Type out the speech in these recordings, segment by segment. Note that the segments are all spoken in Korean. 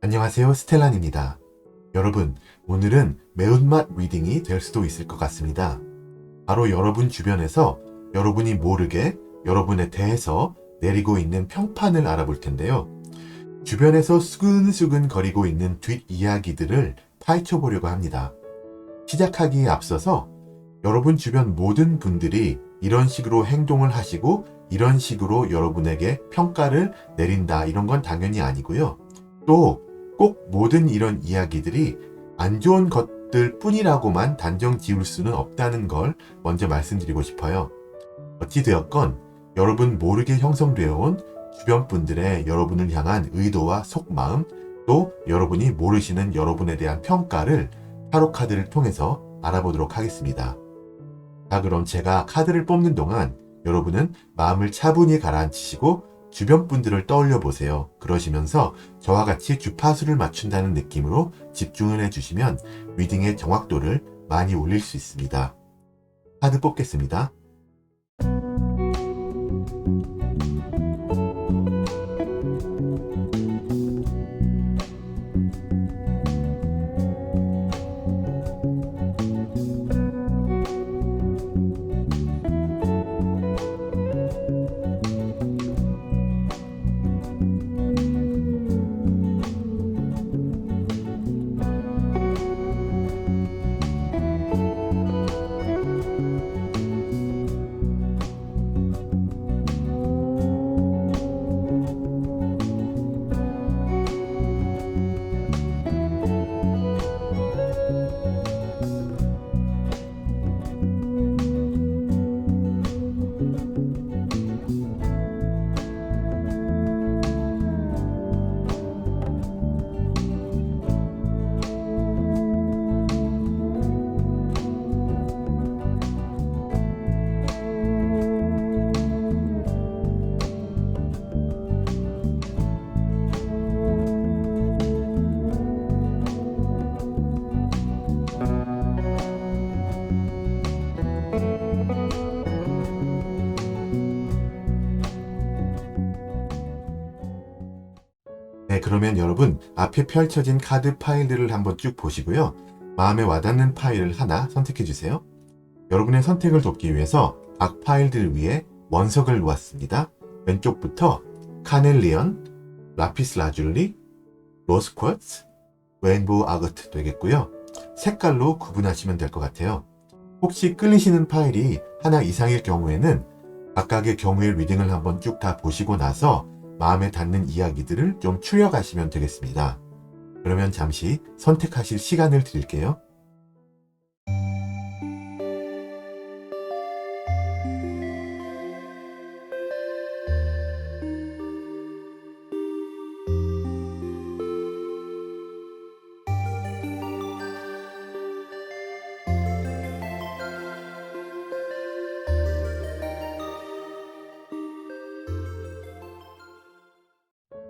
안녕하세요, 스텔란입니다. 여러분, 오늘은 매운맛 리딩이 될 수도 있을 것 같습니다. 바로 여러분 주변에서 여러분이 모르게 여러분에 대해서 내리고 있는 평판을 알아볼 텐데요. 주변에서 수근수근 거리고 있는 뒷이야기들을 파헤쳐 보려고 합니다. 시작하기에 앞서서 여러분 주변 모든 분들이 이런 식으로 행동을 하시고 이런 식으로 여러분에게 평가를 내린다, 이런 건 당연히 아니고요. 또 꼭 모든 이런 이야기들이 안 좋은 것들 뿐이라고만 단정 지을 수는 없다는 걸 먼저 말씀드리고 싶어요. 어찌되었건 여러분 모르게 형성되어 온 주변 분들의 여러분을 향한 의도와 속마음, 또 여러분이 모르시는 여러분에 대한 평가를 타로 카드를 통해서 알아보도록 하겠습니다. 자, 그럼 제가 카드를 뽑는 동안 여러분은 마음을 차분히 가라앉히시고 주변 분들을 떠올려 보세요. 그러시면서 저와 같이 주파수를 맞춘다는 느낌으로 집중을 해주시면 리딩의 정확도를 많이 올릴 수 있습니다. 카드 뽑겠습니다. 네, 그러면 여러분 앞에 펼쳐진 카드 파일들을 한번 쭉 보시고요. 마음에 와닿는 파일을 하나 선택해 주세요. 여러분의 선택을 돕기 위해서 각 파일들 위에 원석을 놓았습니다. 왼쪽부터 카넬리언, 라피스 라줄리, 로스 쿼츠, 레인보우 아거트 되겠고요. 색깔로 구분하시면 될 것 같아요. 혹시 끌리시는 파일이 하나 이상일 경우에는 각각의 경우의 리딩을 한번 쭉 다 보시고 나서 마음에 닿는 이야기들을 좀 추려가시면 되겠습니다. 그러면 잠시 선택하실 시간을 드릴게요.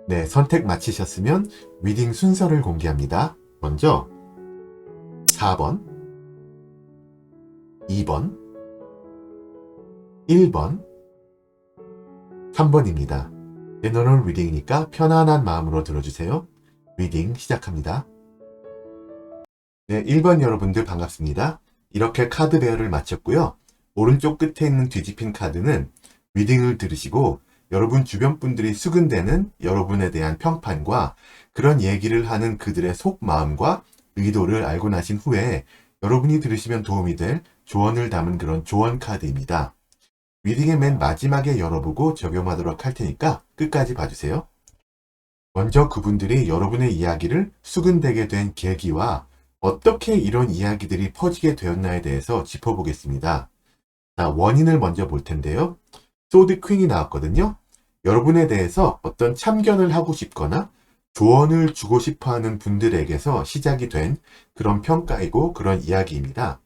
네, 선택 마치셨으면 리딩 순서를 공개합니다. 먼저 4번, 2번, 1번, 3번입니다. 제너럴 리딩이니까 편안한 마음으로 들어주세요. 리딩 시작합니다. 네, 1번 여러분들 반갑습니다. 이렇게 카드 배열을 마쳤고요. 오른쪽 끝에 있는 뒤집힌 카드는 리딩을 들으시고 여러분 주변 분들이 수근대는 여러분에 대한 평판과 그런 얘기를 하는 그들의 속마음과 의도를 알고 나신 후에 여러분이 들으시면 도움이 될 조언을 담은 그런 조언 카드입니다. 리딩의 맨 마지막에 열어보고 적용하도록 할 테니까 끝까지 봐주세요. 먼저 그분들이 여러분의 이야기를 수근대게 된 계기와 어떻게 이런 이야기들이 퍼지게 되었나에 대해서 짚어보겠습니다. 자, 원인을 먼저 볼 텐데요. 소드 퀸이 나왔거든요. 여러분에 대해서 어떤 참견을 하고 싶거나 조언을 주고 싶어 하는 분들에게서 시작이 된 그런 평가이고 그런 이야기입니다.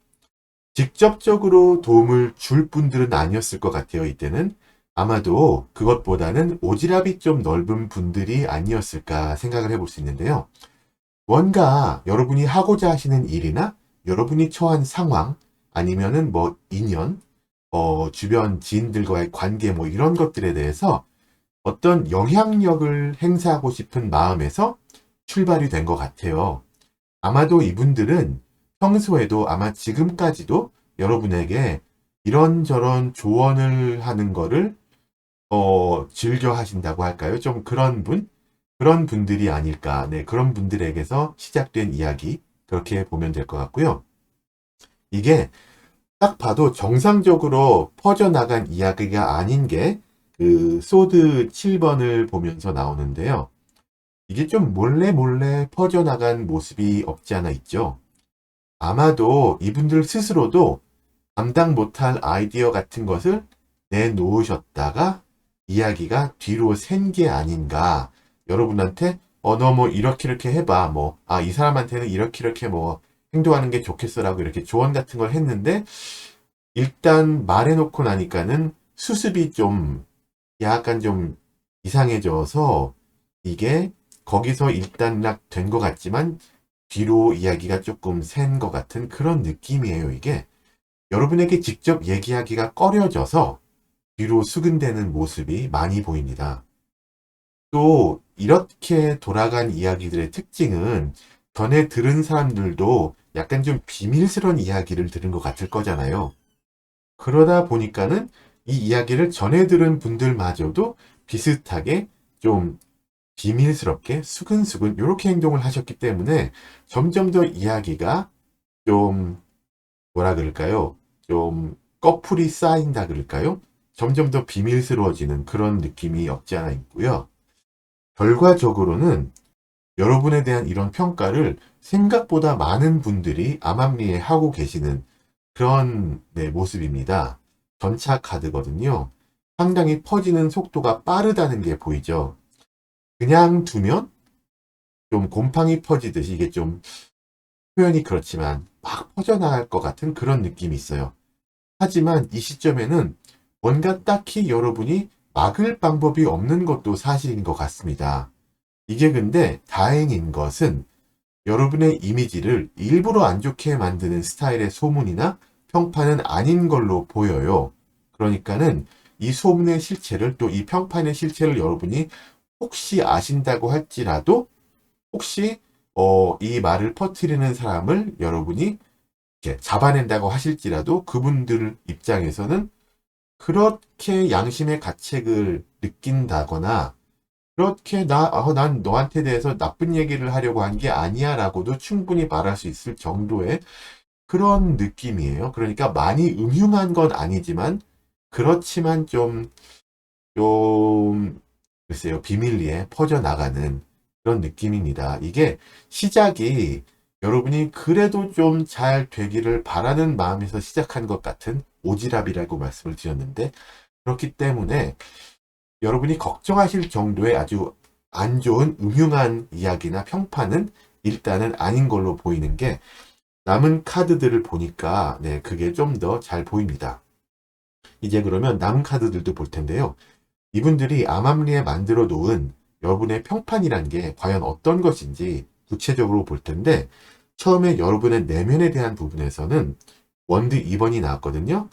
직접적으로 도움을 줄 분들은 아니었을 것 같아요. 이때는 아마도 그것보다는 오지랖이 좀 넓은 분들이 아니었을까 생각을 해볼 수 있는데요. 뭔가 여러분이 하고자 하시는 일이나 여러분이 처한 상황 아니면은 뭐 인연, 주변 지인들과의 관계 뭐 이런 것들에 대해서 어떤 영향력을 행사하고 싶은 마음에서 출발이 된 것 같아요. 아마도 이분들은 평소에도 아마 지금까지도 여러분에게 이런저런 조언을 하는 거를 즐겨 하신다고 할까요? 좀 그런 분들이 아닐까. 네, 그런 분들에게서 시작된 이야기, 그렇게 보면 될 것 같고요. 이게 딱 봐도 정상적으로 퍼져나간 이야기가 아닌 게 그 소드 7번을 보면서 나오는데요. 이게 좀 몰래 몰래 퍼져나간 모습이 없지 않아 있죠. 아마도 이분들 스스로도 감당 못할 아이디어 같은 것을 내놓으셨다가 이야기가 뒤로 샌 게 아닌가. 여러분한테 너 뭐 이렇게 해봐. 뭐 이 사람한테는 이렇게 뭐 행동하는 게 좋겠어라고 이렇게 조언 같은 걸 했는데 일단 말해놓고 나니까는 수습이 좀 약간 좀 이상해져서 이게 거기서 일단락 된 것 같지만 뒤로 이야기가 조금 샌 것 같은 그런 느낌이에요. 이게 여러분에게 직접 얘기하기가 꺼려져서 뒤로 수근대는 모습이 많이 보입니다. 또 이렇게 돌아간 이야기들의 특징은 전에 들은 사람들도 약간 좀 비밀스러운 이야기를 들은 것 같을 거잖아요. 그러다 보니까는 이 이야기를 전해 들은 분들마저도 비슷하게 좀 비밀스럽게 수근수근 이렇게 행동을 하셨기 때문에 점점 더 이야기가 좀 뭐라 그럴까요? 좀 꺼풀이 쌓인다 그럴까요? 점점 더 비밀스러워지는 그런 느낌이 없지 않아 있고요. 결과적으로는 여러분에 대한 이런 평가를 생각보다 많은 분들이 암암리에 하고 계시는 그런 모습입니다. 전차 카드거든요. 상당히 퍼지는 속도가 빠르다는 게 보이죠. 그냥 두면 좀 곰팡이 퍼지듯이 이게 좀 표현이 그렇지만 막 퍼져나갈 것 같은 그런 느낌이 있어요. 하지만 이 시점에는 뭔가 딱히 여러분이 막을 방법이 없는 것도 사실인 것 같습니다. 이게 근데 다행인 것은 여러분의 이미지를 일부러 안 좋게 만드는 스타일의 소문이나 평판은 아닌 걸로 보여요. 그러니까는 이 소문의 실체를 또 이 평판의 실체를 여러분이 혹시 아신다고 할지라도 혹시 이 말을 퍼뜨리는 사람을 여러분이 이렇게 잡아낸다고 하실지라도 그분들 입장에서는 그렇게 양심의 가책을 느낀다거나 그렇게 난 너한테 대해서 나쁜 얘기를 하려고 한 게 아니야 라고도 충분히 말할 수 있을 정도의 그런 느낌이에요. 그러니까 많이 음흉한 건 아니지만 그렇지만 좀 글쎄요, 비밀리에 퍼져나가는 그런 느낌입니다. 이게 시작이 여러분이 그래도 좀 잘 되기를 바라는 마음에서 시작한 것 같은 오지랖이라고 말씀을 드렸는데 그렇기 때문에 여러분이 걱정하실 정도의 아주 안 좋은 음흉한 이야기나 평판은 일단은 아닌 걸로 보이는 게 남은 카드들을 보니까 그게 좀 더 잘 보입니다. 이제 그러면 남은 카드들도 볼 텐데요. 이분들이 암암리에 만들어 놓은 여러분의 평판이란 게 과연 어떤 것인지 구체적으로 볼 텐데 처음에 여러분의 내면에 대한 부분에서는 원드 2번이 나왔거든요.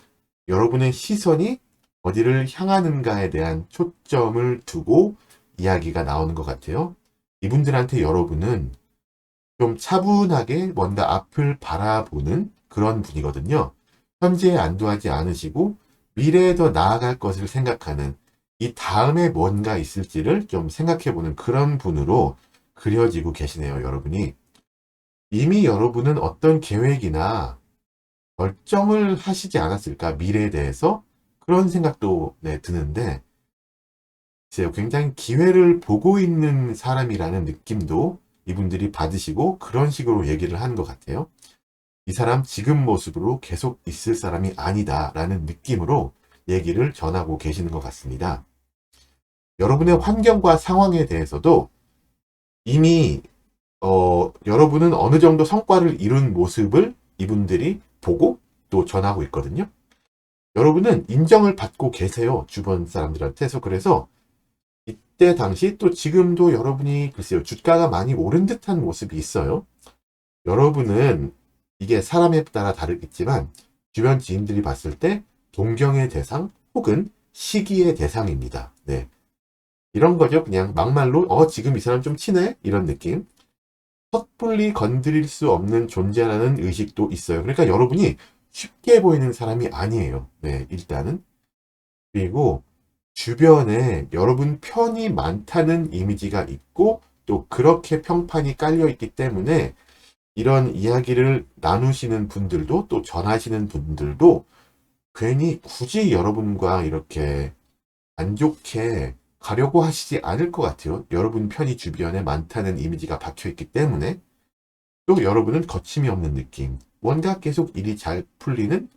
여러분의 시선이 어디를 향하는가에 대한 초점을 두고 이야기가 나오는 것 같아요. 이분들한테 여러분은 좀 차분하게 뭔가 앞을 바라보는 그런 분이거든요. 현재에 안도하지 않으시고 미래에 더 나아갈 것을 생각하는 이 다음에 뭔가 있을지를 좀 생각해보는 그런 분으로 그려지고 계시네요, 여러분이. 이미 여러분은 어떤 계획이나 결정을 하시지 않았을까, 미래에 대해서? 그런 생각도 드는데, 글쎄요, 굉장히 기회를 보고 있는 사람이라는 느낌도 이분들이 받으시고 그런 식으로 얘기를 하는 것 같아요. 이 사람 지금 모습으로 계속 있을 사람이 아니다 라는 느낌으로 얘기를 전하고 계시는 것 같습니다. 여러분의 환경과 상황에 대해서도 이미 여러분은 어느 정도 성과를 이룬 모습을 이분들이 보고 또 전하고 있거든요. 여러분은 인정을 받고 계세요. 주변 사람들한테서. 그래서 이때 당시 또 지금도 여러분이 글쎄요. 주가가 많이 오른 듯한 모습이 있어요. 여러분은 이게 사람에 따라 다르겠지만 주변 지인들이 봤을 때 동경의 대상 혹은 시기의 대상입니다. 이런 거죠. 그냥 막말로 지금 이 사람 좀 친해? 이런 느낌. 섣불리 건드릴 수 없는 존재라는 의식도 있어요. 그러니까 여러분이 쉽게 보이는 사람이 아니에요. 네, 일단은. 그리고 주변에 여러분 편이 많다는 이미지가 있고 또 그렇게 평판이 깔려 있기 때문에 이런 이야기를 나누시는 분들도 또 전하시는 분들도 괜히 굳이 여러분과 이렇게 안 좋게 가려고 하시지 않을 것 같아요. 여러분 편이 주변에 많다는 이미지가 박혀 있기 때문에. 또 여러분은 거침이 없는 느낌, 뭔가 계속 일이 잘 풀리는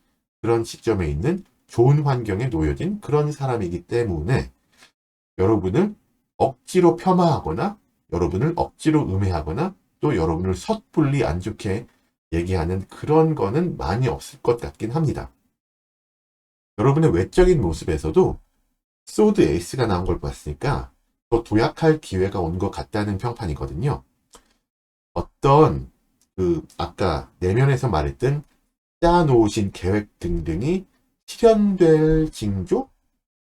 그런 시점에 있는 좋은 환경에 놓여진 그런 사람이기 때문에 여러분을 억지로 폄하하거나 여러분을 억지로 음해하거나 또 여러분을 섣불리 안 좋게 얘기하는 그런 거는 많이 없을 것 같긴 합니다. 여러분의 외적인 모습에서도 소드 에이스가 나온 걸 봤으니까 더 도약할 기회가 온 것 같다는 평판이거든요. 어떤 아까 내면에서 말했던 짜놓으신 계획 등등이 실현될 징조,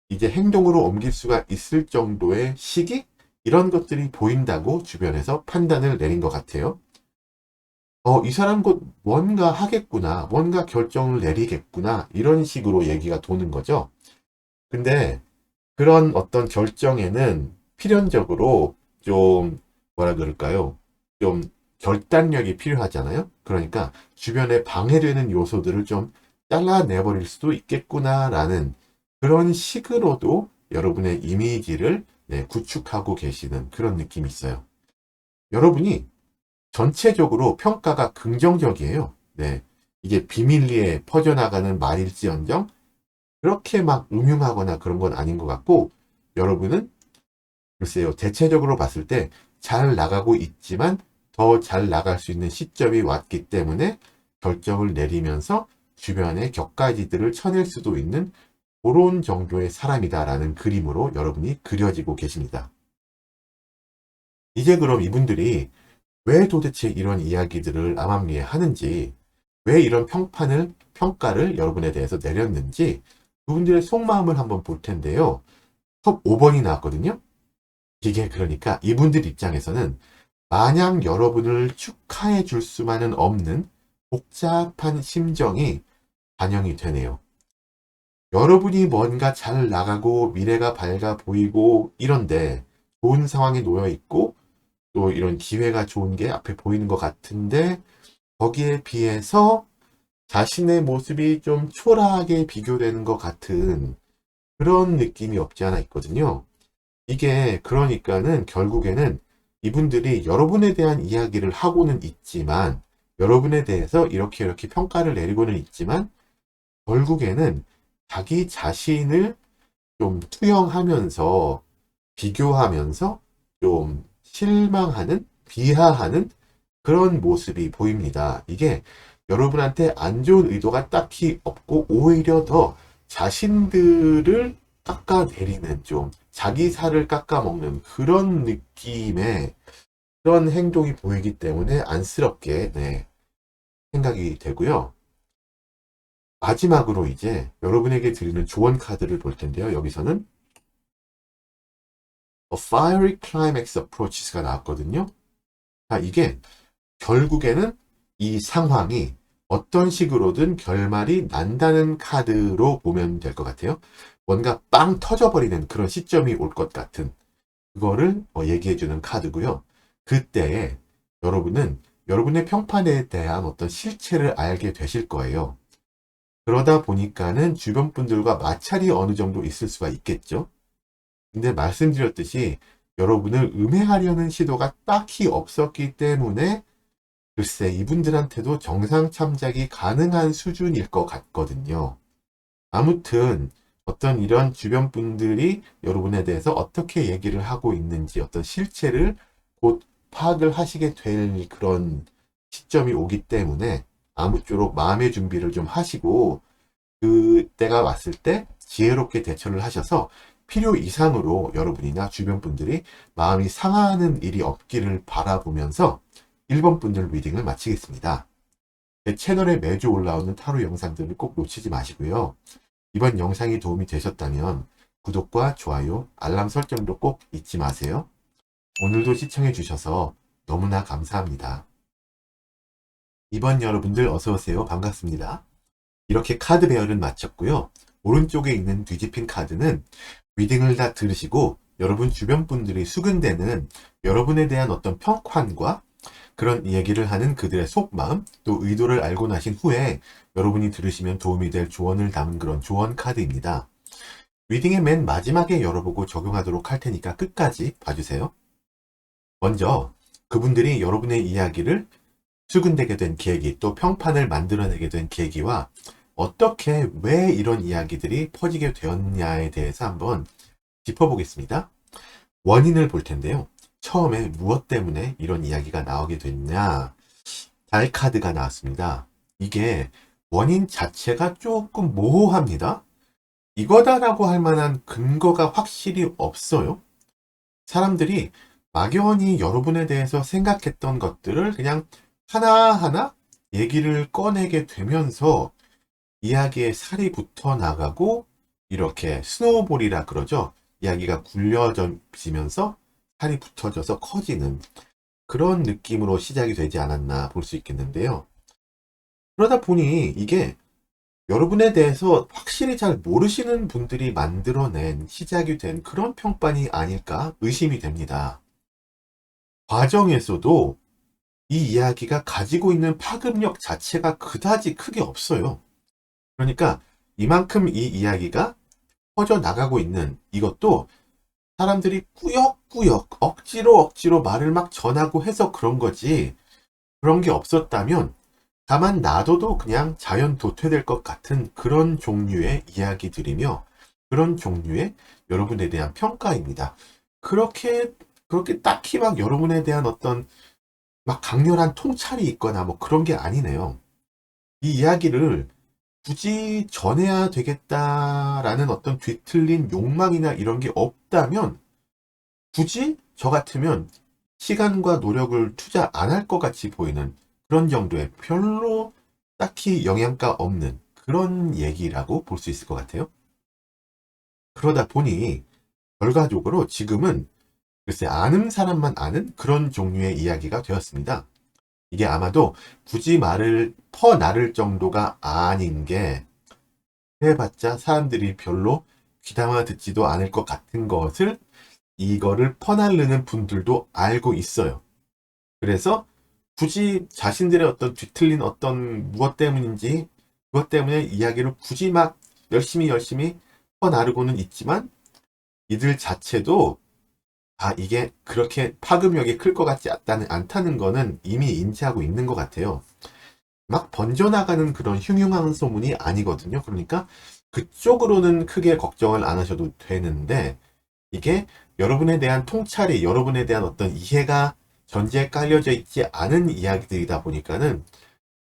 이제 행동으로 옮길 수가 있을 정도의 시기, 이런 것들이 보인다고 주변에서 판단을 내린 것 같아요. 이 사람 곧 뭔가 하겠구나, 뭔가 결정을 내리겠구나, 이런 식으로 얘기가 도는 거죠. 근데 그런 어떤 결정에는 필연적으로 좀 뭐라 그럴까요? 좀 결단력이 필요하잖아요. 그러니까 주변에 방해되는 요소들을 좀 잘라내버릴 수도 있겠구나라는 그런 식으로도 여러분의 이미지를 구축하고 계시는 그런 느낌이 있어요. 여러분이 전체적으로 평가가 긍정적이에요. 네. 이게 비밀리에 퍼져나가는 말일지언정 그렇게 막 음흉하거나 그런 건 아닌 것 같고, 여러분은 글쎄요, 대체적으로 봤을 때 잘 나가고 있지만 더 잘 나갈 수 있는 시점이 왔기 때문에 결정을 내리면서 주변의 격가지들을 쳐낼 수도 있는 그런 정도의 사람이다라는 그림으로 여러분이 그려지고 계십니다. 이제 그럼 이분들이 왜 도대체 이런 이야기들을 암암리에 하는지, 왜 이런 평가를 여러분에 대해서 내렸는지 그분들의 속마음을 한번 볼 텐데요. 톱 5번이 나왔거든요. 이게 그러니까 이분들 입장에서는 마냥 여러분을 축하해 줄 수만은 없는 복잡한 심정이 반영이 되네요. 여러분이 뭔가 잘 나가고 미래가 밝아 보이고 이런데 좋은 상황에 놓여 있고 또 이런 기회가 좋은 게 앞에 보이는 것 같은데 거기에 비해서 자신의 모습이 좀 초라하게 비교되는 것 같은 그런 느낌이 없지 않아 있거든요. 이게 그러니까는 결국에는 이분들이 여러분에 대한 이야기를 하고는 있지만 여러분에 대해서 이렇게 평가를 내리고는 있지만 결국에는 자기 자신을 좀 투영하면서 비교하면서 좀 실망하는 비하하는 그런 모습이 보입니다. 이게 여러분한테 안 좋은 의도가 딱히 없고 오히려 더 자신들을 깎아내리는 좀 자기 살을 깎아먹는 그런 느낌의 그런 행동이 보이기 때문에 안쓰럽게 생각이 되고요. 마지막으로 이제 여러분에게 드리는 조언 카드를 볼 텐데요. 여기서는 A Fiery Climax Approaches가 나왔거든요. 이게 결국에는 이 상황이 어떤 식으로든 결말이 난다는 카드로 보면 될 것 같아요. 뭔가 빵 터져버리는 그런 시점이 올 것 같은 그거를 얘기해주는 카드고요. 그때에 여러분은 여러분의 평판에 대한 어떤 실체를 알게 되실 거예요. 그러다 보니까는 주변 분들과 마찰이 어느 정도 있을 수가 있겠죠. 근데 말씀드렸듯이 여러분을 음해하려는 시도가 딱히 없었기 때문에 글쎄 이분들한테도 정상 참작이 가능한 수준일 것 같거든요. 아무튼 어떤 이런 주변 분들이 여러분에 대해서 어떻게 얘기를 하고 있는지 어떤 실체를 곧 파악을 하시게 될 그런 시점이 오기 때문에 아무쪼록 마음의 준비를 좀 하시고 그때가 왔을 때 지혜롭게 대처를 하셔서 필요 이상으로 여러분이나 주변 분들이 마음이 상하는 일이 없기를 바라보면서 1번 분들 리딩을 마치겠습니다. 제 채널에 매주 올라오는 타로 영상들을 꼭 놓치지 마시고요. 이번 영상이 도움이 되셨다면 구독과 좋아요, 알람 설정도 꼭 잊지 마세요. 오늘도 시청해 주셔서 너무나 감사합니다. 이번 여러분들 어서오세요. 반갑습니다. 이렇게 카드 배열은 마쳤고요. 오른쪽에 있는 뒤집힌 카드는 리딩을 다 들으시고 여러분 주변 분들이 수근대는 여러분에 대한 어떤 평판과 그런 얘기를 하는 그들의 속마음 또 의도를 알고 나신 후에 여러분이 들으시면 도움이 될 조언을 담은 그런 조언 카드입니다. 리딩의 맨 마지막에 열어보고 적용하도록 할 테니까 끝까지 봐주세요. 먼저 그분들이 여러분의 이야기를 수근되게 된 계기 또 평판을 만들어내게 된 계기와 어떻게 왜 이런 이야기들이 퍼지게 되었냐에 대해서 한번 짚어보겠습니다. 원인을 볼 텐데요. 처음에 무엇 때문에 이런 이야기가 나오게 됐냐. 달 카드가 나왔습니다. 이게 원인 자체가 조금 모호합니다. 이거다라고 할 만한 근거가 확실히 없어요. 사람들이 막연히 여러분에 대해서 생각했던 것들을 그냥 하나하나 얘기를 꺼내게 되면서 이야기에 살이 붙어 나가고 이렇게 스노우볼이라 그러죠. 이야기가 굴려지면서 살이 붙어져서 커지는 그런 느낌으로 시작이 되지 않았나 볼 수 있겠는데요. 그러다 보니 이게 여러분에 대해서 확실히 잘 모르시는 분들이 만들어낸 시작이 된 그런 평판이 아닐까 의심이 됩니다. 과정에서도 이 이야기가 가지고 있는 파급력 자체가 그다지 크게 없어요. 그러니까 이만큼 이 이야기가 퍼져나가고 있는 이것도 사람들이 꾸역꾸역 억지로 말을 막 전하고 해서 그런 거지 그런 게 없었다면 다만 놔둬도 그냥 자연 도태될 것 같은 그런 종류의 이야기들이며 그런 종류의 여러분에 대한 평가입니다. 그렇게 딱히 막 여러분에 대한 어떤 막 강렬한 통찰이 있거나 뭐 그런 게 아니네요. 이 이야기를 굳이 전해야 되겠다라는 어떤 뒤틀린 욕망이나 이런 게 없다면 굳이 저 같으면 시간과 노력을 투자 안 할 것 같이 보이는 그런 정도의 별로 딱히 영양가 없는 그런 얘기라고 볼 수 있을 것 같아요. 그러다 보니 결과적으로 지금은 글쎄 아는 사람만 아는 그런 종류의 이야기가 되었습니다. 이게 아마도 굳이 말을 퍼나를 정도가 아닌 게 해봤자 사람들이 별로 귀담아 듣지도 않을 것 같은 것을 이거를 퍼나르는 분들도 알고 있어요. 그래서 굳이 자신들의 어떤 뒤틀린 어떤 무엇 때문인지 그것 때문에 이야기를 굳이 막 열심히 퍼나르고는 있지만 이들 자체도 이게 그렇게 파급력이 클 것 같지 않다는 거는 이미 인지하고 있는 것 같아요. 막 번져나가는 그런 흉흉한 소문이 아니거든요. 그러니까 그쪽으로는 크게 걱정을 안 하셔도 되는데 이게 여러분에 대한 통찰이 여러분에 대한 어떤 이해가 전제에 깔려져 있지 않은 이야기들이다 보니까는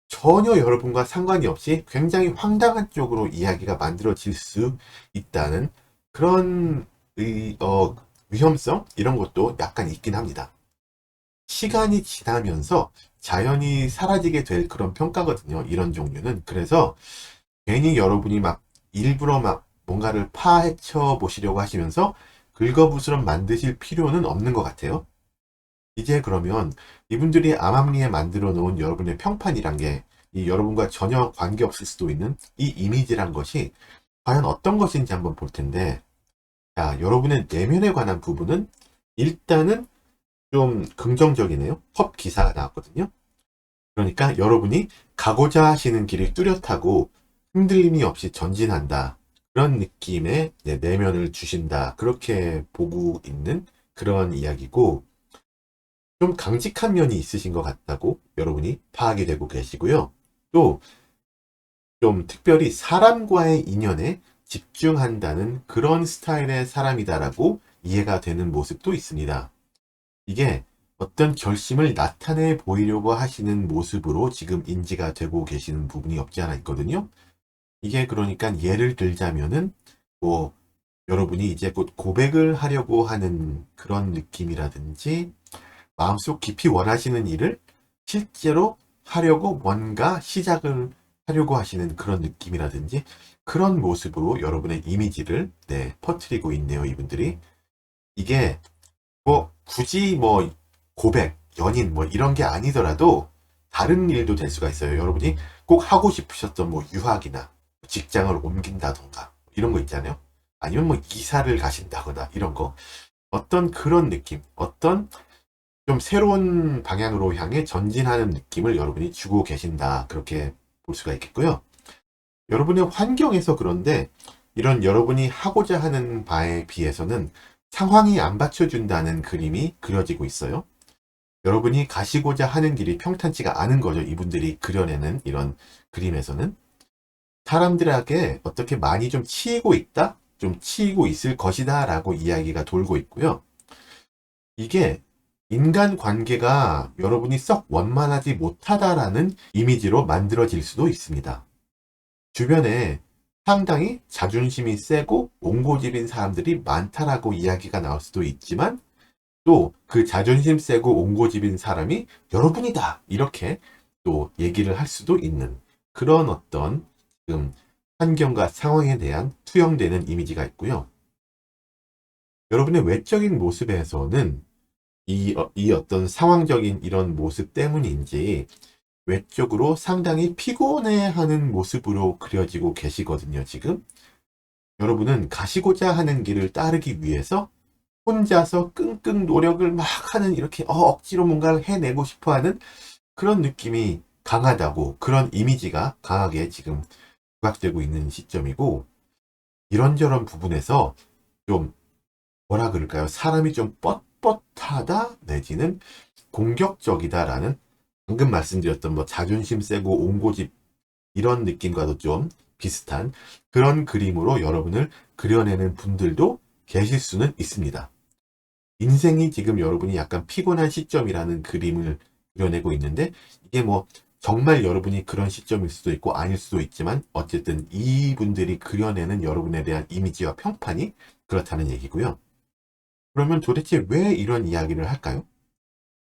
전혀 여러분과 상관이 없이 굉장히 황당한 쪽으로 이야기가 만들어질 수 있다는 그런 위험성 이런 것도 약간 있긴 합니다. 시간이 지나면서 자연히 사라지게 될 그런 평가거든요. 이런 종류는. 그래서 괜히 여러분이 막 일부러 막 뭔가를 파헤쳐 보시려고 하시면서 긁어부스럼 만드실 필요는 없는 것 같아요. 이제 그러면 이분들이 암암리에 만들어 놓은 여러분의 평판이란 게 이 여러분과 전혀 관계없을 수도 있는 이 이미지란 것이 과연 어떤 것인지 한번 볼 텐데 자, 여러분의 내면에 관한 부분은 일단은 좀 긍정적이네요. 컵 기사가 나왔거든요. 그러니까 여러분이 가고자 하시는 길이 뚜렷하고 흔들림이 없이 전진한다. 그런 느낌의 내면을 주신다. 그렇게 보고 있는 그런 이야기고 좀 강직한 면이 있으신 것 같다고 여러분이 파악이 되고 계시고요. 또 좀 특별히 사람과의 인연에 집중한다는 그런 스타일의 사람이다라고 이해가 되는 모습도 있습니다. 이게 어떤 결심을 나타내 보이려고 하시는 모습으로 지금 인지가 되고 계시는 부분이 없지 않아 있거든요. 이게 그러니까 예를 들자면은 뭐 여러분이 이제 곧 고백을 하려고 하는 그런 느낌이라든지 마음속 깊이 원하시는 일을 실제로 하려고 뭔가 시작을 하려고 하시는 그런 느낌이라든지 그런 모습으로 여러분의 이미지를 퍼뜨리고 있네요, 이분들이. 이게 뭐 굳이 뭐 고백, 연인 뭐 이런 게 아니더라도 다른 일도 될 수가 있어요. 여러분이 꼭 하고 싶으셨던 뭐 유학이나 직장을 옮긴다던가 이런 거 있잖아요. 아니면 뭐 이사를 가신다거나 이런 거. 어떤 그런 느낌, 어떤 좀 새로운 방향으로 향해 전진하는 느낌을 여러분이 주고 계신다. 그렇게 볼 수가 있겠고요. 여러분의 환경에서 그런데 이런 여러분이 하고자 하는 바에 비해서는 상황이 안 받쳐준다는 그림이 그려지고 있어요. 여러분이 가시고자 하는 길이 평탄치가 않은 거죠. 이분들이 그려내는 이런 그림에서는. 사람들에게 어떻게 많이 좀 치이고 있다? 좀 치이고 있을 것이다 라고 이야기가 돌고 있고요. 이게 인간 관계가 여러분이 썩 원만하지 못하다라는 이미지로 만들어질 수도 있습니다. 주변에 상당히 자존심이 세고 옹고집인 사람들이 많다라고 이야기가 나올 수도 있지만 또 그 자존심 세고 옹고집인 사람이 여러분이다 이렇게 또 얘기를 할 수도 있는 그런 어떤 지금 환경과 상황에 대한 투영되는 이미지가 있고요. 여러분의 외적인 모습에서는 이 어떤 상황적인 이런 모습 때문인지 외적으로 상당히 피곤해하는 모습으로 그려지고 계시거든요, 지금. 여러분은 가시고자 하는 길을 따르기 위해서 혼자서 끙끙 노력을 막 하는 이렇게 억지로 뭔가를 해내고 싶어 하는 그런 느낌이 강하다고 그런 이미지가 강하게 지금 부각되고 있는 시점이고 이런저런 부분에서 좀 뭐라 그럴까요? 사람이 좀 뻣뻣하다 내지는 공격적이다라는 방금 말씀드렸던 뭐 자존심 세고 옹고집 이런 느낌과도 좀 비슷한 그런 그림으로 여러분을 그려내는 분들도 계실 수는 있습니다. 인생이 지금 여러분이 약간 피곤한 시점이라는 그림을 그려내고 있는데 이게 뭐 정말 여러분이 그런 시점일 수도 있고 아닐 수도 있지만 어쨌든 이분들이 그려내는 여러분에 대한 이미지와 평판이 그렇다는 얘기고요. 그러면 도대체 왜 이런 이야기를 할까요?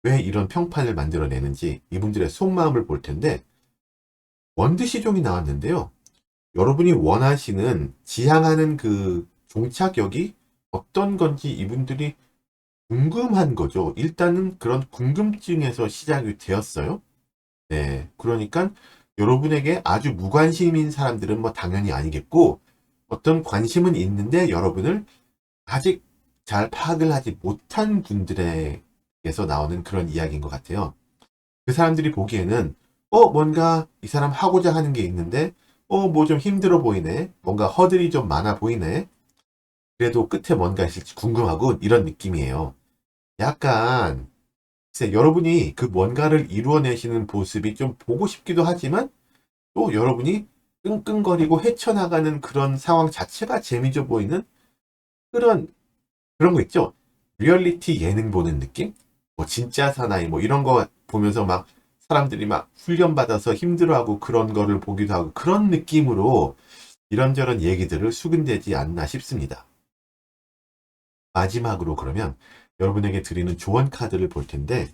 왜 이런 평판을 만들어내는지 이분들의 속마음을 볼 텐데 원드 시종이 나왔는데요. 여러분이 원하시는 지향하는 그 종착역이 어떤 건지 이분들이 궁금한 거죠. 일단은 그런 궁금증에서 시작이 되었어요. 네. 그러니까 여러분에게 아주 무관심인 사람들은 뭐 당연히 아니겠고 어떤 관심은 있는데 여러분을 아직 잘 파악을 하지 못한 분들에게서 나오는 그런 이야기인 것 같아요. 그 사람들이 보기에는 뭔가 이 사람 하고자 하는 게 있는데 뭐 좀 힘들어 보이네. 뭔가 허들이 좀 많아 보이네. 그래도 끝에 뭔가 있을지 궁금하고 이런 느낌이에요. 약간 글쎄, 여러분이 그 뭔가를 이루어내시는 모습이 좀 보고 싶기도 하지만 또 여러분이 끙끙거리고 헤쳐나가는 그런 상황 자체가 재미져 보이는 그런 거 있죠? 리얼리티 예능 보는 느낌? 뭐 진짜 사나이 뭐 이런 거 보면서 막 사람들이 막 훈련받아서 힘들어하고 그런 거를 보기도 하고 그런 느낌으로 이런저런 얘기들을 수근대지 않나 싶습니다. 마지막으로 그러면 여러분에게 드리는 조언 카드를 볼 텐데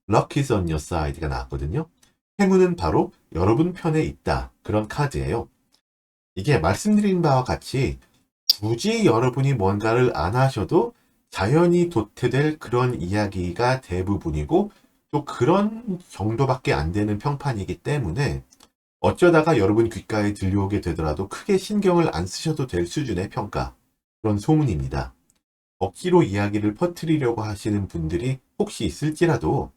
Luck is on your side가 나왔거든요. 행운은 바로 여러분 편에 있다. 그런 카드예요. 이게 말씀드린 바와 같이 굳이 여러분이 뭔가를 안 하셔도 자연히 도태될 그런 이야기가 대부분이고 또 그런 정도밖에 안 되는 평판이기 때문에 어쩌다가 여러분 귓가에 들려오게 되더라도 크게 신경을 안 쓰셔도 될 수준의 평가. 그런 소문입니다. 억지로 이야기를 퍼뜨리려고 하시는 분들이 혹시 있을지라도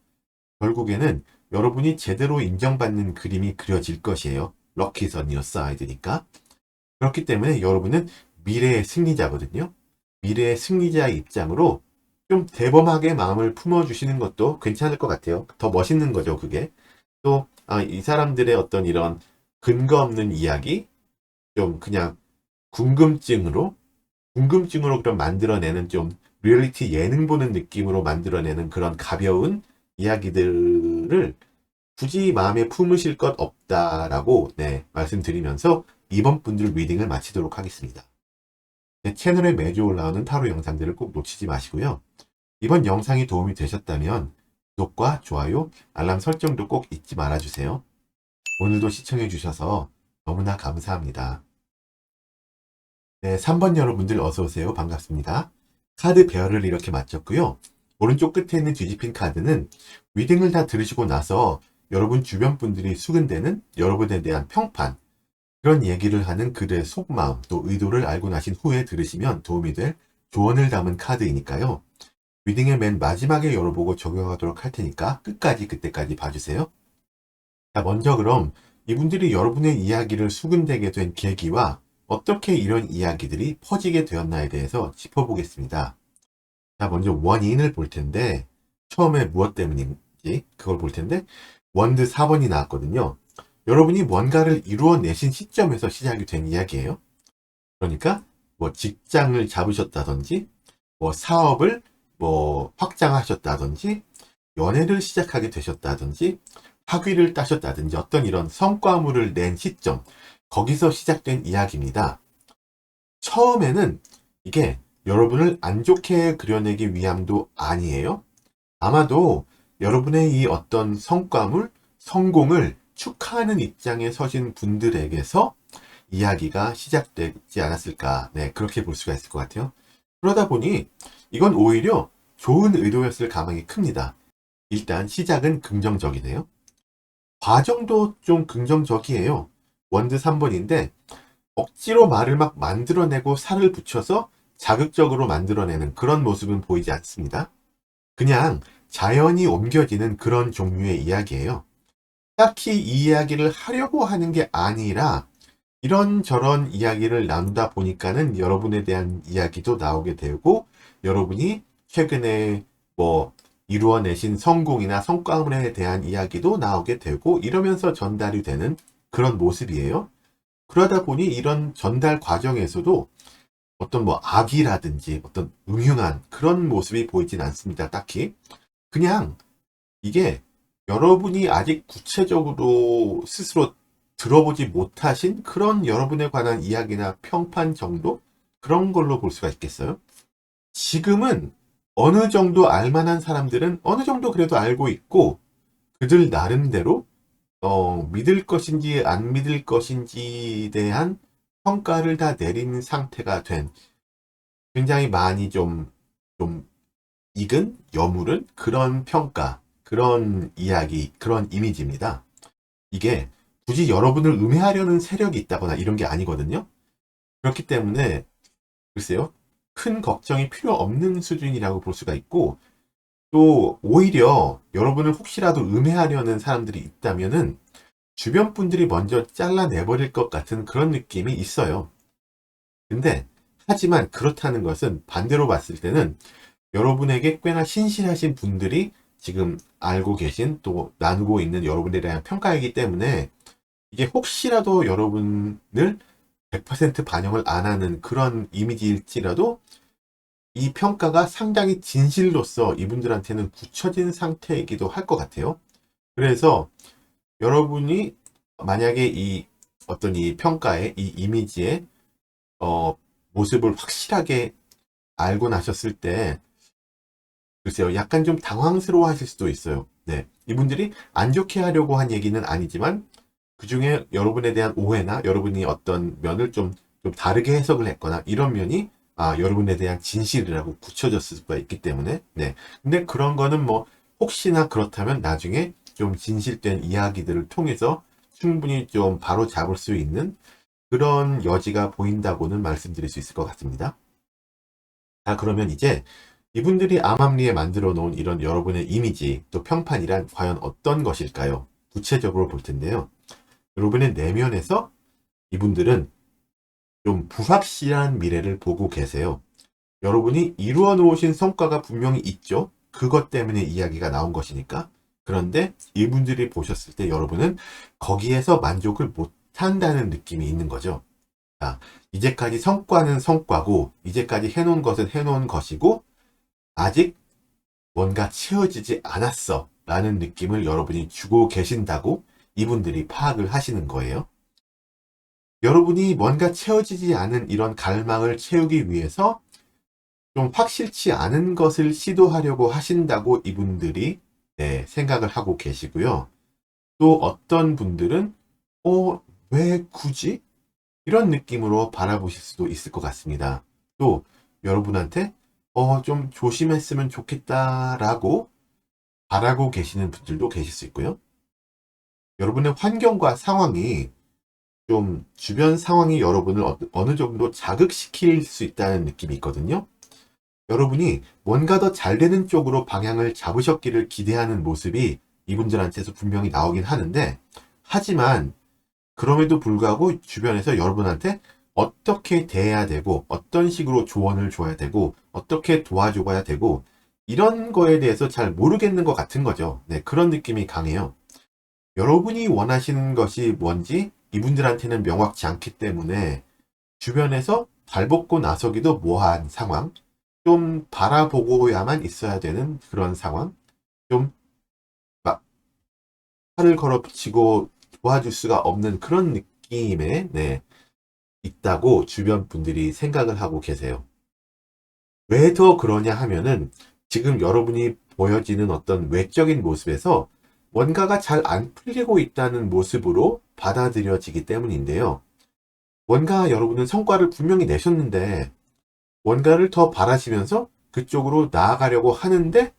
결국에는 여러분이 제대로 인정받는 그림이 그려질 것이에요. Luck is on your side니까. 그렇기 때문에 여러분은 미래의 승리자거든요. 미래의 승리자의 입장으로 좀 대범하게 마음을 품어주시는 것도 괜찮을 것 같아요. 더 멋있는 거죠, 그게. 또, 이 사람들의 어떤 이런 근거 없는 이야기, 좀 그냥 궁금증으로 그럼 만들어내는 좀 리얼리티 예능 보는 느낌으로 만들어내는 그런 가벼운 이야기들을 굳이 마음에 품으실 것 없다라고 말씀드리면서 이번 분들 리딩을 마치도록 하겠습니다. 제 채널에 매주 올라오는 타로 영상들을 꼭 놓치지 마시고요. 이번 영상이 도움이 되셨다면 구독과 좋아요, 알람 설정도 꼭 잊지 말아주세요. 오늘도 시청해주셔서 너무나 감사합니다. 네, 3번 여러분들 어서오세요. 반갑습니다. 카드 배열을 이렇게 맞췄고요. 오른쪽 끝에 있는 뒤집힌 카드는 리딩을 다 들으시고 나서 여러분 주변 분들이 수근대는 여러분에 대한 평판, 그런 얘기를 하는 그들의 속마음 또 의도를 알고 나신 후에 들으시면 도움이 될 조언을 담은 카드이니까요. 리딩의 맨 마지막에 열어보고 적용하도록 할 테니까 끝까지 그때까지 봐주세요. 자, 먼저 그럼 이분들이 여러분의 이야기를 수근대게 된 계기와 어떻게 이런 이야기들이 퍼지게 되었나에 대해서 짚어보겠습니다. 자, 먼저 원인을 볼 텐데 처음에 무엇 때문인지 그걸 볼 텐데 원드 4번이 나왔거든요. 여러분이 뭔가를 이루어내신 시점에서 시작이 된 이야기예요. 그러니까 뭐 직장을 잡으셨다든지 뭐 사업을 뭐 확장하셨다든지 연애를 시작하게 되셨다든지 학위를 따셨다든지 어떤 이런 성과물을 낸 시점, 거기서 시작된 이야기입니다. 처음에는 이게 여러분을 안 좋게 그려내기 위함도 아니에요. 아마도 여러분의 이 어떤 성과물, 성공을 축하하는 입장에 서신 분들에게서 이야기가 시작되지 않았을까. 네, 그렇게 볼 수가 있을 것 같아요. 그러다 보니 이건 오히려 좋은 의도였을 가능성이 큽니다. 일단 시작은 긍정적이네요. 과정도 좀 긍정적이에요. 원드 3번인데 억지로 말을 막 만들어내고 살을 붙여서 자극적으로 만들어내는 그런 모습은 보이지 않습니다. 그냥 자연히 옮겨지는 그런 종류의 이야기예요. 딱히 이 이야기를 하려고 하는 게 아니라 이런저런 이야기를 나누다 보니까는 여러분에 대한 이야기도 나오게 되고 여러분이 최근에 뭐 이루어내신 성공이나 성과물에 대한 이야기도 나오게 되고 이러면서 전달이 되는 그런 모습이에요. 그러다 보니 이런 전달 과정에서도 어떤 뭐 악이라든지 어떤 음흉한 그런 모습이 보이진 않습니다. 딱히. 그냥 이게 여러분이 아직 구체적으로 스스로 들어보지 못하신 그런 여러분에 관한 이야기나 평판 정도? 그런 걸로 볼 수가 있겠어요. 지금은 어느 정도 알만한 사람들은 어느 정도 그래도 알고 있고 그들 나름대로 믿을 것인지 안 믿을 것인지에 대한 평가를 다 내린 상태가 된 굉장히 많이 좀 익은, 여물은 그런 평가, 그런 이야기, 그런 이미지입니다. 이게 굳이 여러분을 음해하려는 세력이 있다거나 이런 게 아니거든요. 그렇기 때문에 글쎄요. 큰 걱정이 필요 없는 수준이라고 볼 수가 있고 또 오히려 여러분을 혹시라도 음해하려는 사람들이 있다면은 주변 분들이 먼저 잘라내버릴 것 같은 그런 느낌이 있어요. 근데 하지만 그렇다는 것은 반대로 봤을 때는 여러분에게 꽤나 신실하신 분들이 지금 알고 계신 또 나누고 있는 여러분에 대한 평가이기 때문에 이게 혹시라도 여러분을 100% 반영을 안 하는 그런 이미지일지라도 이 평가가 상당히 진실로서 이분들한테는 굳혀진 상태이기도 할 것 같아요. 그래서 여러분이 만약에 이 어떤 이 평가의 이 이미지의 모습을 확실하게 알고 나셨을 때 글쎄요, 약간 좀 당황스러워 하실 수도 있어요. 네. 이분들이 안 좋게 하려고 한 얘기는 아니지만 그 중에 여러분에 대한 오해나 여러분이 어떤 면을 좀 다르게 해석을 했거나 이런 면이 여러분에 대한 진실이라고 굳혀졌을 수가 있기 때문에 네. 근데 그런 거는 뭐 혹시나 그렇다면 나중에 좀 진실된 이야기들을 통해서 충분히 좀 바로 잡을 수 있는 그런 여지가 보인다고는 말씀드릴 수 있을 것 같습니다. 자, 그러면 이제 이분들이 암암리에 만들어 놓은 이런 여러분의 이미지 또 평판이란 과연 어떤 것일까요? 구체적으로 볼 텐데요. 여러분의 내면에서 이분들은 좀 불확실한 미래를 보고 계세요. 여러분이 이루어 놓으신 성과가 분명히 있죠. 그것 때문에 이야기가 나온 것이니까. 그런데 이분들이 보셨을 때 여러분은 거기에서 만족을 못한다는 느낌이 있는 거죠. 자, 이제까지 성과는 성과고 이제까지 해놓은 것은 해놓은 것이고 아직 뭔가 채워지지 않았어 라는 느낌을 여러분이 주고 계신다고 이분들이 파악을 하시는 거예요. 여러분이 뭔가 채워지지 않은 이런 갈망을 채우기 위해서 좀 확실치 않은 것을 시도하려고 하신다고 이분들이 네, 생각을 하고 계시고요. 또 어떤 분들은 왜 굳이? 이런 느낌으로 바라보실 수도 있을 것 같습니다. 또 여러분한테 좀 조심했으면 좋겠다라고 바라고 계시는 분들도 계실 수 있고요. 여러분의 환경과 상황이 좀 주변 상황이 여러분을 어느 정도 자극시킬 수 있다는 느낌이 있거든요. 여러분이 뭔가 더 잘 되는 쪽으로 방향을 잡으셨기를 기대하는 모습이 이분들한테서 분명히 나오긴 하는데, 하지만 그럼에도 불구하고 주변에서 여러분한테 어떻게 대해야 되고, 어떤 식으로 조언을 줘야 되고, 어떻게 도와줘야 되고, 이런 거에 대해서 잘 모르겠는 것 같은 거죠. 네, 그런 느낌이 강해요. 여러분이 원하시는 것이 뭔지 이분들한테는 명확치 않기 때문에 주변에서 발벗고 나서기도 뭐한 상황, 좀 바라보고야만 있어야 되는 그런 상황, 좀 막 팔을 걸어붙이고 도와줄 수가 없는 그런 느낌에 네, 있다고 주변 분들이 생각을 하고 계세요. 왜 더 그러냐 하면은 지금 여러분이 보여지는 어떤 외적인 모습에서 뭔가가 잘 안 풀리고 있다는 모습으로 받아들여지기 때문인데요. 뭔가 여러분은 성과를 분명히 내셨는데 뭔가를 더 바라시면서 그쪽으로 나아가려고 하는데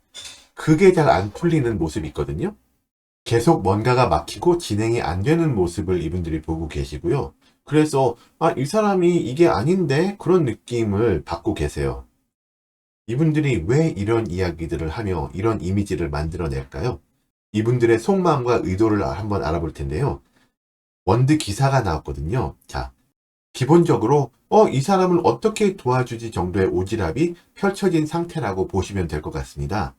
그게 잘 안 풀리는 모습이 있거든요. 계속 뭔가가 막히고 진행이 안 되는 모습을 이분들이 보고 계시고요. 그래서 이 사람이 이게 아닌데 그런 느낌을 받고 계세요. 이분들이 왜 이런 이야기들을 하며 이런 이미지를 만들어낼까요? 이분들의 속마음과 의도를 한번 알아볼 텐데요. 원드 기사가 나왔거든요. 자, 기본적으로 이 사람을 어떻게 도와주지 정도의 오지랖이 펼쳐진 상태라고 보시면 될 것 같습니다.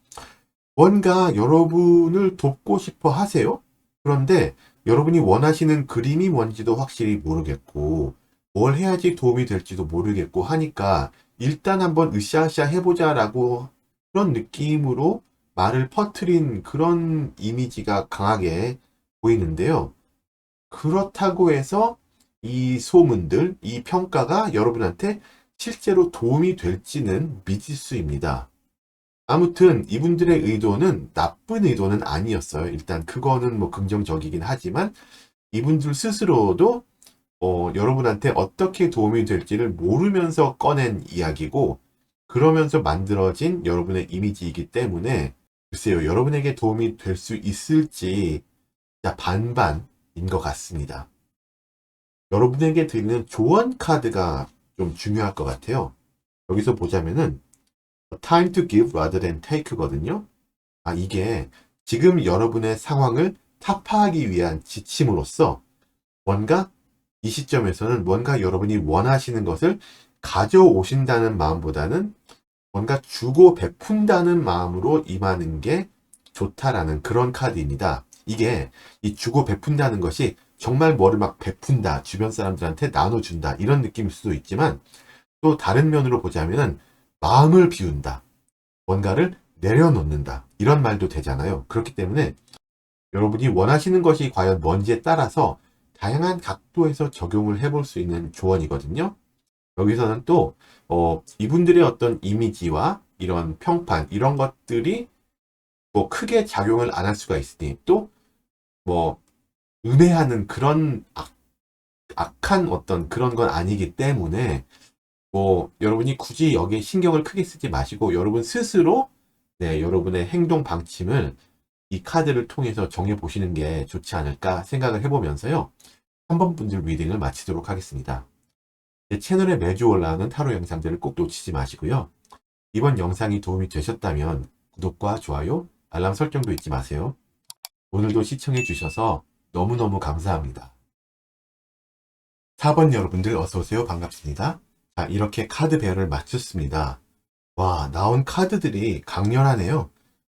뭔가 여러분을 돕고 싶어 하세요. 그런데 여러분이 원하시는 그림이 뭔지도 확실히 모르겠고 뭘 해야지 도움이 될지도 모르겠고 하니까 일단 한번 으쌰으쌰 해보자라고 그런 느낌으로 말을 퍼뜨린 그런 이미지가 강하게 보이는데요. 그렇다고 해서 이 소문들, 이 평가가 여러분한테 실제로 도움이 될지는 미지수입니다. 아무튼 이분들의 의도는 나쁜 의도는 아니었어요. 일단 그거는 뭐 긍정적이긴 하지만 이분들 스스로도 여러분한테 어떻게 도움이 될지를 모르면서 꺼낸 이야기고 그러면서 만들어진 여러분의 이미지이기 때문에 글쎄요, 여러분에게 도움이 될 수 있을지 반반인 것 같습니다. 여러분에게 드리는 조언 카드가 좀 중요할 것 같아요. 여기서 보자면은 time to give rather than take거든요. 이게 지금 여러분의 상황을 타파하기 위한 지침으로써 뭔가 이 시점에서는 뭔가 여러분이 원하시는 것을 가져오신다는 마음보다는 뭔가 주고 베푼다는 마음으로 임하는 게 좋다라는 그런 카드입니다. 이게 이 주고 베푼다는 것이 정말 뭐를 막 베푼다, 주변 사람들한테 나눠준다 이런 느낌일 수도 있지만 또 다른 면으로 보자면은 마음을 비운다, 뭔가를 내려놓는다 이런 말도 되잖아요. 그렇기 때문에 여러분이 원하시는 것이 과연 뭔지에 따라서 다양한 각도에서 적용을 해볼 수 있는 조언이거든요. 여기서는 또 이분들의 어떤 이미지와 이런 평판 이런 것들이 뭐 크게 작용을 안 할 수가 있으니 또 뭐 음해하는 그런 악한 어떤 그런 건 아니기 때문에 뭐 여러분이 굳이 여기에 신경을 크게 쓰지 마시고 여러분 스스로 네, 여러분의 행동 방침을 이 카드를 통해서 정해 보시는 게 좋지 않을까 생각을 해보면서요. 3번 분들 리딩을 마치도록 하겠습니다. 제 채널에 매주 올라오는 타로 영상들을 꼭 놓치지 마시고요. 이번 영상이 도움이 되셨다면 구독과 좋아요, 알람 설정도 잊지 마세요. 오늘도 시청해 주셔서 너무너무 감사합니다. 4번 여러분들 어서오세요. 반갑습니다. 자, 이렇게 카드 배열을 마쳤습니다. 와, 나온 카드들이 강렬하네요.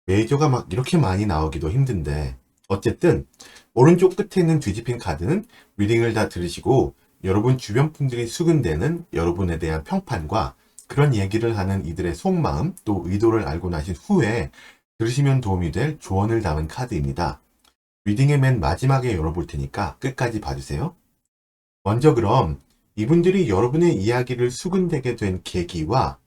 메이저가 막 이렇게 많이 나오기도 힘든데 어쨌든 오른쪽 끝에 있는 뒤집힌 카드는 리딩을 다 들으시고 여러분 주변 분들이 수근대는 여러분에 대한 평판과 그런 얘기를 하는 이들의 속마음 또 의도를 알고 나신 후에 들으시면 도움이 될 조언을 담은 카드입니다. 리딩의 맨 마지막에 열어볼 테니까 끝까지 봐주세요. 먼저 그럼 이분들이 여러분의 이야기를 수근대게 된 계기와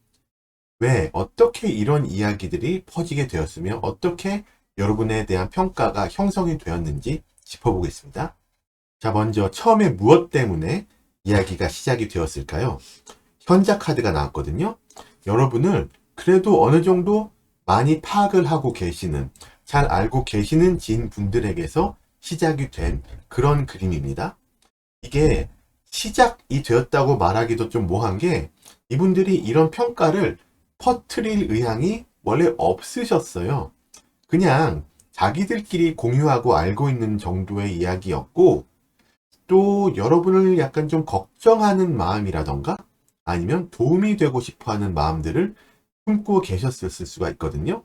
왜 어떻게 이런 이야기들이 퍼지게 되었으며 어떻게 여러분에 대한 평가가 형성이 되었는지 짚어보겠습니다. 자, 먼저 처음에 무엇 때문에 이야기가 시작이 되었을까요? 현자 카드가 나왔거든요. 여러분을 그래도 어느 정도 많이 파악을 하고 계시는, 잘 알고 계시는 지인분들에게서 시작이 된 그런 그림입니다. 이게 시작이 되었다고 말하기도 좀 뭐한 게, 이분들이 이런 평가를 퍼뜨릴 의향이 원래 없으셨어요. 그냥 자기들끼리 공유하고 알고 있는 정도의 이야기였고, 또 여러분을 약간 좀 걱정하는 마음이라던가 아니면 도움이 되고 싶어 하는 마음들을 품고 계셨을 수가 있거든요.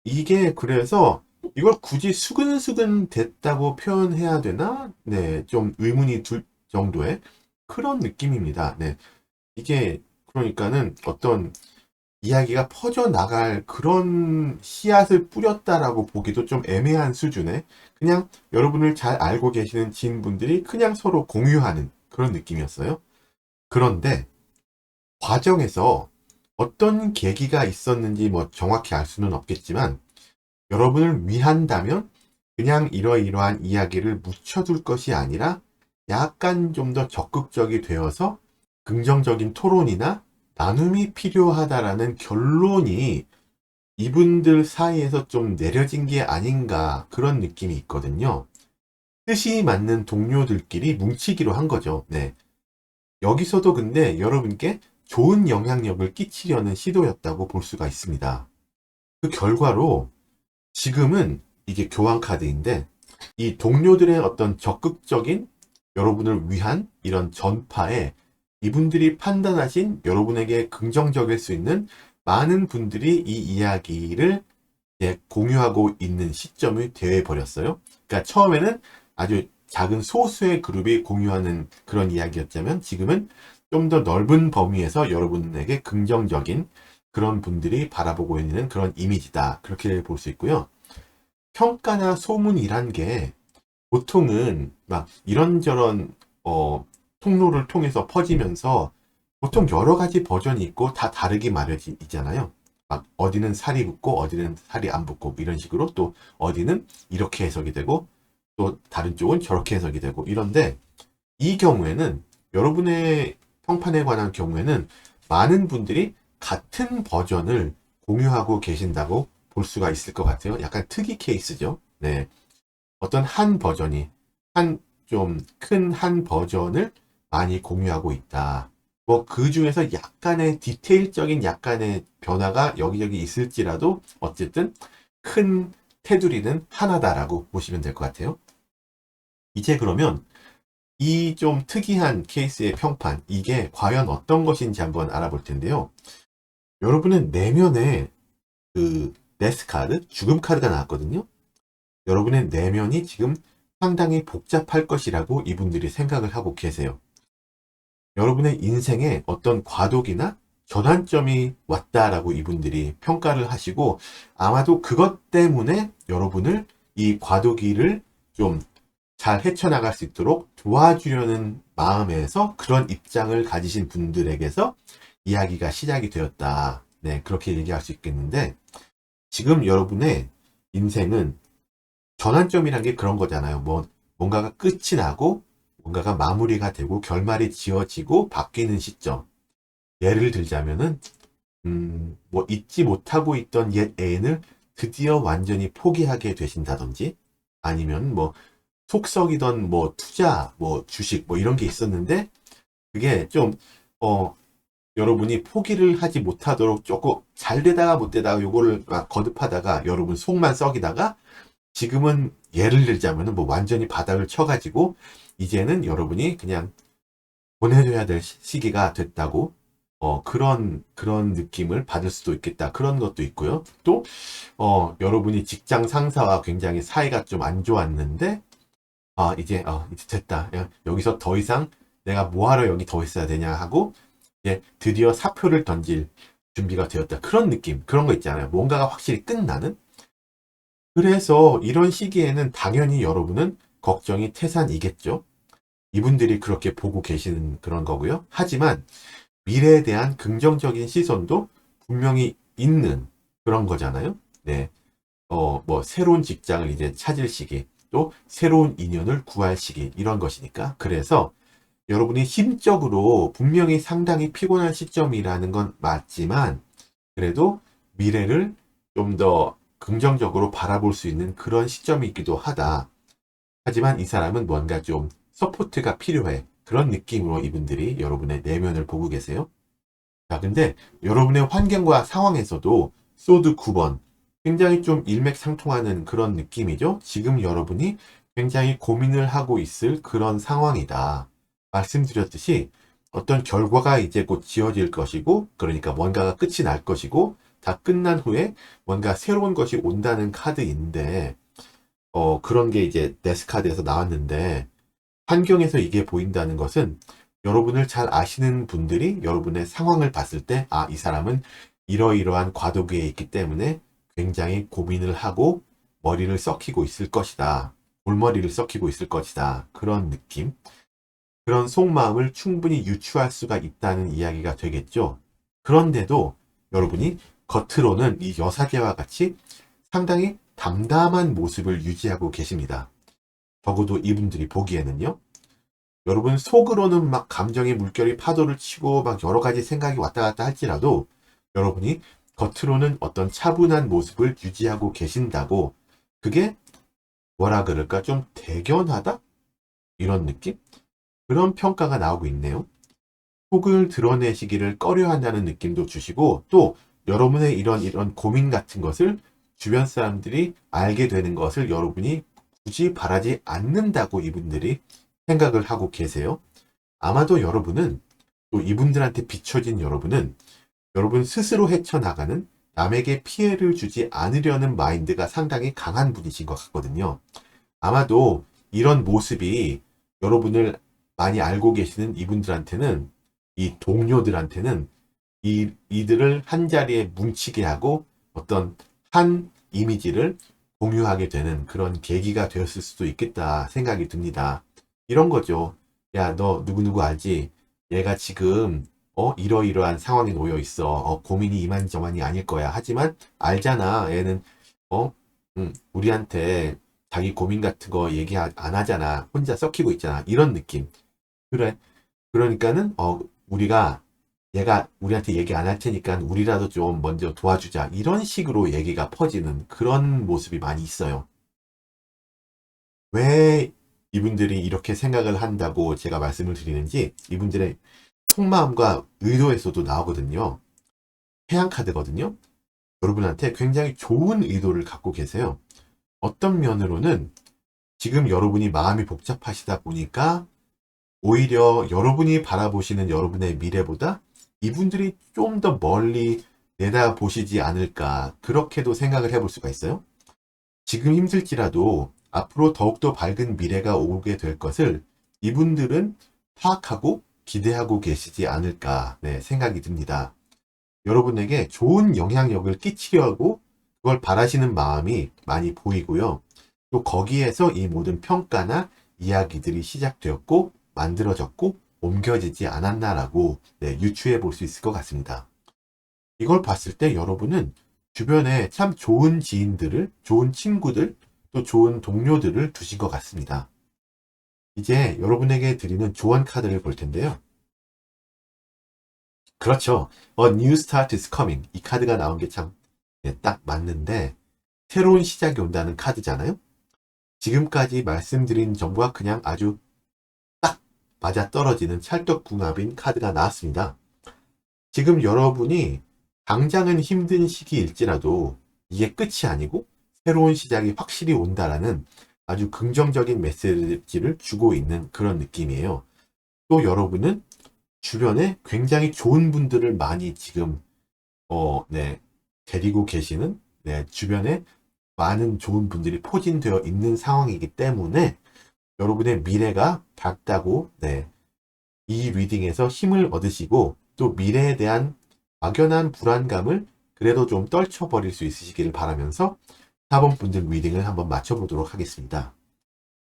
이게 그래서 이걸 굳이 수근수근 됐다고 표현해야 되나? 네, 좀 의문이 들 정도의 그런 느낌입니다. 네, 이게 그러니까는 어떤 이야기가 퍼져나갈 그런 씨앗을 뿌렸다라고 보기도 좀 애매한 수준의, 그냥 여러분을 잘 알고 계시는 지인분들이 그냥 서로 공유하는 그런 느낌이었어요. 그런데 과정에서 어떤 계기가 있었는지 뭐 정확히 알 수는 없겠지만, 여러분을 위한다면 그냥 이러이러한 이야기를 묻혀둘 것이 아니라 약간 좀 더 적극적이 되어서 긍정적인 토론이나 나눔이 필요하다라는 결론이 이분들 사이에서 좀 내려진 게 아닌가, 그런 느낌이 있거든요. 뜻이 맞는 동료들끼리 뭉치기로 한 거죠. 네. 여기서도 근데 여러분께 좋은 영향력을 끼치려는 시도였다고 볼 수가 있습니다. 그 결과로 지금은 이게 교환 카드인데, 이 동료들의 어떤 적극적인 여러분을 위한 이런 전파에 이분들이 판단하신 여러분에게 긍정적일 수 있는 많은 분들이 이 이야기를 공유하고 있는 시점이 되어 버렸어요. 그러니까 처음에는 아주 작은 소수의 그룹이 공유하는 그런 이야기였자면, 지금은 좀 더 넓은 범위에서 여러분에게 긍정적인 그런 분들이 바라보고 있는 그런 이미지다, 그렇게 볼 수 있고요. 평가나 소문이란 게 보통은 막 이런저런 통로를 통해서 퍼지면서 보통 여러 가지 버전이 있고 다 다르기 마련이잖아요. 막 어디는 살이 붙고 어디는 살이 안 붙고 이런 식으로, 또 어디는 이렇게 해석이 되고 또 다른 쪽은 저렇게 해석이 되고 이런데, 이 경우에는 여러분의 평판에 관한 경우에는 많은 분들이 같은 버전을 공유하고 계신다고 볼 수가 있을 것 같아요. 약간 특이 케이스죠. 네. 어떤 한 버전이, 좀 큰 한 버전을 많이 공유하고 있다. 뭐 그 중에서 약간의 디테일적인 약간의 변화가 여기저기 있을지라도 어쨌든 큰 테두리는 하나다라고 보시면 될 것 같아요. 이제 그러면 이 좀 특이한 케이스의 평판, 이게 과연 어떤 것인지 한번 알아볼 텐데요. 여러분은 내면에 그 데스 카드, 죽음 카드가 나왔거든요. 여러분의 내면이 지금 상당히 복잡할 것이라고 이분들이 생각을 하고 계세요. 여러분의 인생에 어떤 과도기나 전환점이 왔다라고 이분들이 평가를 하시고, 아마도 그것 때문에 여러분을 이 과도기를 좀 잘 헤쳐나갈 수 있도록 도와주려는 마음에서 그런 입장을 가지신 분들에게서 이야기가 시작이 되었다. 네, 그렇게 얘기할 수 있겠는데, 지금 여러분의 인생은 전환점이란 게 그런 거잖아요. 뭐 뭔가가 끝이 나고 뭔가가 마무리가 되고 결말이 지어지고 바뀌는 시점. 예를 들자면은 뭐 잊지 못하고 있던 옛 애인을 드디어 완전히 포기하게 되신다든지, 아니면 뭐 속썩이던 뭐 투자, 뭐 주식 뭐 이런 게 있었는데, 그게 좀 여러분이 포기를 하지 못하도록 조금 잘 되다가 못 되다가 요거를 막 거듭하다가 여러분 속만 썩이다가, 지금은 예를 들자면 뭐 완전히 바닥을 쳐가지고 이제는 여러분이 그냥 보내줘야 될 시기가 됐다고, 그런 느낌을 받을 수도 있겠다, 그런 것도 있고요. 또 여러분이 직장 상사와 굉장히 사이가 좀 안 좋았는데, 이제 됐다, 여기서 더 이상 내가 뭐하러 여기 더 있어야 되냐 하고 이제 드디어 사표를 던질 준비가 되었다, 그런 느낌, 그런 거 있잖아요. 뭔가가 확실히 끝나는. 그래서 이런 시기에는 당연히 여러분은 걱정이 태산이겠죠. 이분들이 그렇게 보고 계시는 그런 거고요. 하지만 미래에 대한 긍정적인 시선도 분명히 있는 그런 거잖아요. 네. 뭐 새로운 직장을 이제 찾을 시기, 또 새로운 인연을 구할 시기, 이런 것이니까. 그래서 여러분이 심적으로 분명히 상당히 피곤한 시점이라는 건 맞지만, 그래도 미래를 좀 더 긍정적으로 바라볼 수 있는 그런 시점이기도 하다. 하지만 이 사람은 뭔가 좀 서포트가 필요해. 그런 느낌으로 이분들이 여러분의 내면을 보고 계세요. 자, 근데 여러분의 환경과 상황에서도 소드 9번 굉장히 좀 일맥상통하는 그런 느낌이죠. 지금 여러분이 굉장히 고민을 하고 있을 그런 상황이다. 말씀드렸듯이 어떤 결과가 이제 곧 지어질 것이고, 그러니까 뭔가가 끝이 날 것이고, 다 끝난 후에 뭔가 새로운 것이 온다는 카드인데, 그런 게 이제 데스 카드에서 나왔는데, 환경에서 이게 보인다는 것은 여러분을 잘 아시는 분들이 여러분의 상황을 봤을 때, 아, 이 사람은 이러이러한 과도기에 있기 때문에 굉장히 고민을 하고 머리를 썩히고 있을 것이다. 골머리를 썩히고 있을 것이다. 그런 느낌. 그런 속마음을 충분히 유추할 수가 있다는 이야기가 되겠죠. 그런데도 여러분이 겉으로는 이 여사제와 같이 상당히 담담한 모습을 유지하고 계십니다. 적어도 이분들이 보기에는요. 여러분 속으로는 막 감정의 물결이 파도를 치고 막 여러 가지 생각이 왔다 갔다 할지라도 여러분이 겉으로는 어떤 차분한 모습을 유지하고 계신다고, 그게 뭐라 그럴까, 좀 대견하다? 이런 느낌? 그런 평가가 나오고 있네요. 속을 드러내시기를 꺼려한다는 느낌도 주시고, 또 여러분의 이런 고민 같은 것을 주변 사람들이 알게 되는 것을 여러분이 굳이 바라지 않는다고 이분들이 생각을 하고 계세요. 아마도 여러분은, 또 이분들한테 비춰진 여러분은 여러분 스스로 헤쳐나가는, 남에게 피해를 주지 않으려는 마인드가 상당히 강한 분이신 것 같거든요. 아마도 이런 모습이 여러분을 많이 알고 계시는 이분들한테는, 이 동료들한테는 이들을 한 자리에 뭉치게 하고 어떤 한 이미지를 공유하게 되는 그런 계기가 되었을 수도 있겠다 생각이 듭니다. 이런 거죠. 야, 너 누구누구 알지? 얘가 지금 이러이러한 상황에 놓여 있어. 고민이 이만저만이 아닐 거야. 하지만 알잖아. 얘는 어, 우리한테 자기 고민 같은 거 얘기 안 하잖아. 혼자 썩히고 있잖아. 이런 느낌. 그래. 그러니까는 우리가, 얘가 우리한테 얘기 안 할 테니까 우리라도 좀 먼저 도와주자. 이런 식으로 얘기가 퍼지는 그런 모습이 많이 있어요. 왜 이분들이 이렇게 생각을 한다고 제가 말씀을 드리는지, 이분들의 속마음과 의도에서도 나오거든요. 해양 카드거든요. 여러분한테 굉장히 좋은 의도를 갖고 계세요. 어떤 면으로는 지금 여러분이 마음이 복잡하시다 보니까 오히려 여러분이 바라보시는 여러분의 미래보다 이분들이 좀 더 멀리 내다보시지 않을까, 그렇게도 생각을 해볼 수가 있어요. 지금 힘들지라도 앞으로 더욱더 밝은 미래가 오게 될 것을 이분들은 파악하고 기대하고 계시지 않을까, 네, 생각이 듭니다. 여러분에게 좋은 영향력을 끼치려고 그걸 바라시는 마음이 많이 보이고요. 또 거기에서 이 모든 평가나 이야기들이 시작되었고 만들어졌고 옮겨지지 않았나라고, 네, 유추해 볼 수 있을 것 같습니다. 이걸 봤을 때 여러분은 주변에 참 좋은 지인들을, 좋은 친구들, 또 좋은 동료들을 두신 것 같습니다. 이제 여러분에게 드리는 조언 카드를 볼 텐데요. 그렇죠. A new start is coming. 이 카드가 나온 게 참, 네, 딱 맞는데, 새로운 시작이 온다는 카드잖아요. 지금까지 말씀드린 정보와 그냥 아주 딱 맞아떨어지는 찰떡궁합인 카드가 나왔습니다. 지금 여러분이 당장은 힘든 시기일지라도 이게 끝이 아니고 새로운 시작이 확실히 온다라는 아주 긍정적인 메시지를 주고 있는 그런 느낌이에요. 또 여러분은 주변에 굉장히 좋은 분들을 많이 지금 네, 데리고 계시는, 네, 주변에 많은 좋은 분들이 포진되어 있는 상황이기 때문에 여러분의 미래가 밝다고, 네, 이 리딩에서 힘을 얻으시고 또 미래에 대한 막연한 불안감을 그래도 좀 떨쳐버릴 수 있으시기를 바라면서 4번 분들 리딩을 한번 맞춰보도록 하겠습니다.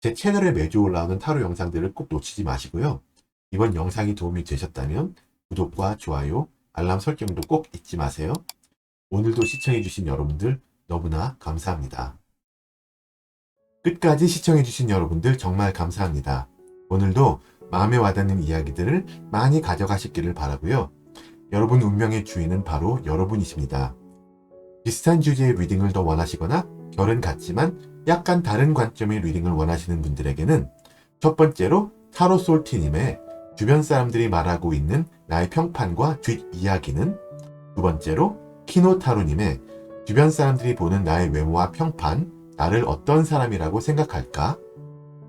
제 채널에 매주 올라오는 타로 영상들을 꼭 놓치지 마시고요. 이번 영상이 도움이 되셨다면 구독과 좋아요, 알람 설정도 꼭 잊지 마세요. 오늘도 시청해주신 여러분들 너무나 감사합니다. 끝까지 시청해주신 여러분들 정말 감사합니다. 오늘도 마음에 와닿는 이야기들을 많이 가져가시기를 바라고요. 여러분 운명의 주인은 바로 여러분이십니다. 비슷한 주제의 리딩을 더 원하시거나 결은 같지만 약간 다른 관점의 리딩을 원하시는 분들에게는 첫 번째로 타로 솔티님의 주변 사람들이 말하고 있는 나의 평판과 뒷이야기는, 두 번째로 키노타로님의 주변 사람들이 보는 나의 외모와 평판, 나를 어떤 사람이라고 생각할까?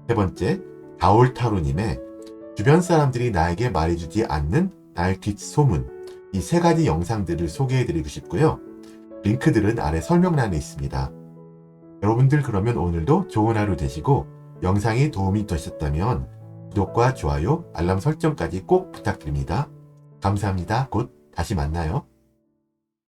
세 번째, 다올타로님의 주변 사람들이 나에게 말해주지 않는 나의 뒷소문, 이 세 가지 영상들을 소개해드리고 싶고요. 링크들은 아래 설명란에 있습니다. 여러분들 그러면 오늘도 좋은 하루 되시고 영상이 도움이 되셨다면 구독과 좋아요, 알람 설정까지 꼭 부탁드립니다. 감사합니다. 곧 다시 만나요.